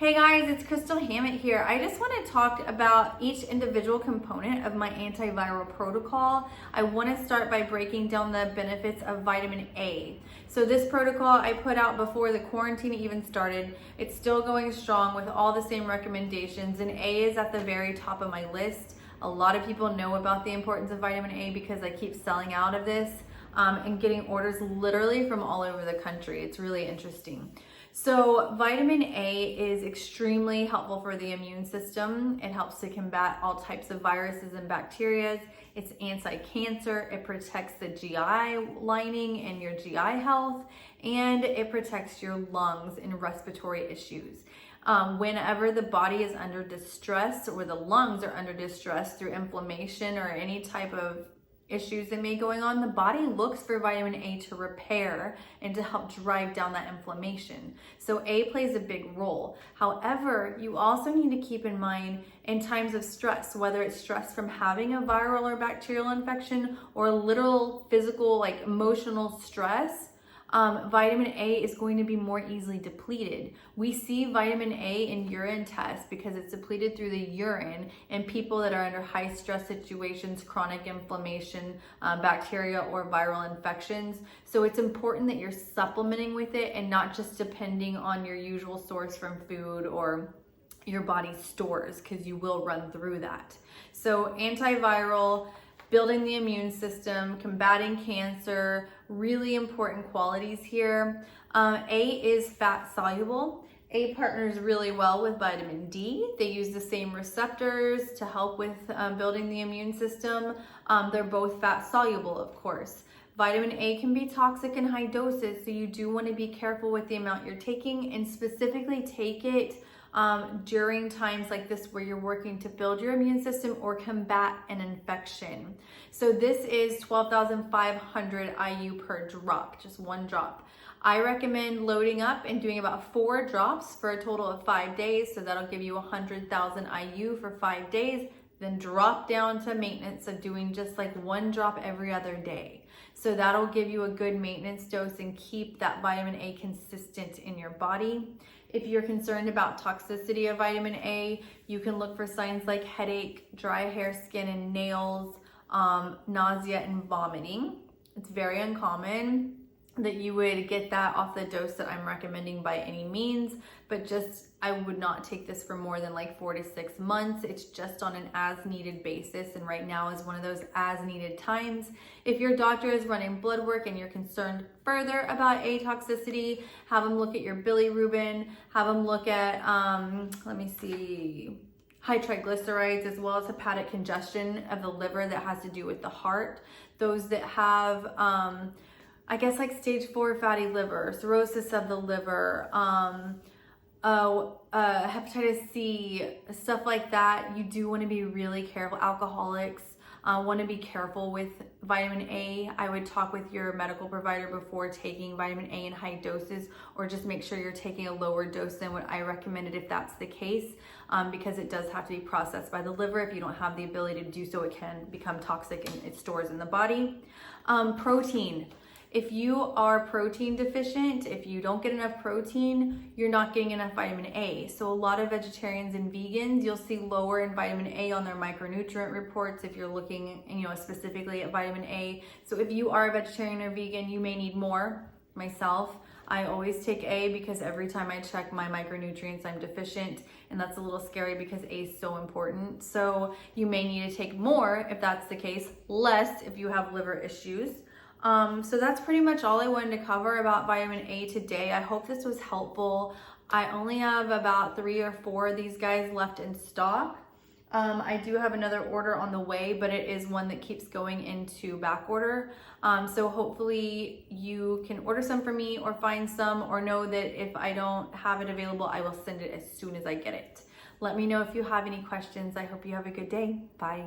Hey guys, it's Crystal Hammett here. I just want to talk about each individual component of my antiviral protocol. I want to start by breaking down the benefits of vitamin A. So this protocol I put out before the quarantine even started. It's still going strong with all the same recommendations, and A is at the very top of my list. A lot of people know about the importance of vitamin A because I keep selling out of this and getting orders literally from all over the country. It's really interesting. So vitamin A is extremely helpful for the immune system. It helps to combat all types of viruses and bacteria. It's anti-cancer. It protects the GI lining and your GI health, and it protects your lungs and respiratory issues. Whenever the body is under distress or the lungs are under distress through inflammation or any type of issues that may be going on, the body looks for vitamin A to repair and to help drive down that inflammation. So A plays a big role. However, you also need to keep in mind in times of stress, whether it's stress from having a viral or bacterial infection or literal physical, like emotional stress, vitamin A is going to be more easily depleted. We see vitamin A in urine tests because it's depleted through the urine in people that are under high stress situations, chronic inflammation, bacteria or viral infections. So it's important that you're supplementing with it and not just depending on your usual source from food or your body's stores, because you will run through that. So antiviral, building the immune system, combating cancer, really important qualities here. A is fat soluble. A partners really well with vitamin D. They use the same receptors to help with building the immune system. They're both fat soluble, of course. Vitamin A can be toxic in high doses, so you do want to be careful with the amount you're taking, and specifically take it during times like this where you're working to build your immune system or combat an infection. So this is 12,500 IU per drop, just one drop. I recommend loading up and doing about 4 drops for a total of 5 days. So that'll give you 100,000 IU for 5 days. Then drop down to maintenance of doing just like 1 drop every other day. So that'll give you a good maintenance dose and keep that vitamin A consistent in your body. If you're concerned about toxicity of vitamin A, you can look for signs like headache, dry hair, skin and nails, nausea and vomiting. It's very uncommon that you would get that off the dose that I'm recommending by any means, but just I would not take this for more than like 4 to 6 months. It's just on an as needed basis, and right now is one of those as needed times. If your doctor is running blood work and you're concerned further about A toxicity, have them look at your bilirubin, have them look at high triglycerides, as well as hepatic congestion of the liver that has to do with the heart. Those that have I guess like stage 4 fatty liver, cirrhosis of the liver, hepatitis C, stuff like that, you do want to be really careful. Alcoholics want to be careful with vitamin A. I would talk with your medical provider before taking vitamin A in high doses, or just make sure you're taking a lower dose than what I recommended if that's the case, because it does have to be processed by the liver. If you don't have the ability to do so, it can become toxic and it stores in the body. Protein. If you are protein deficient, if you don't get enough protein, you're not getting enough vitamin A. So a lot of vegetarians and vegans, you'll see lower in vitamin A on their micronutrient reports if you're looking, specifically at vitamin A. So if you are a vegetarian or vegan, you may need more. Myself, I always take A because every time I check my micronutrients, I'm deficient, and that's a little scary because A is so important. So you may need to take more if that's the case, less if you have liver issues. So that's pretty much all I wanted to cover about vitamin A today. I hope this was helpful. I only have about 3 or 4 of these guys left in stock. I do have another order on the way, but it is one that keeps going into back order. So hopefully you can order some for me or find some, or know that if I don't have it available, I will send it as soon as I get it. Let me know if you have any questions. I hope you have a good day. Bye.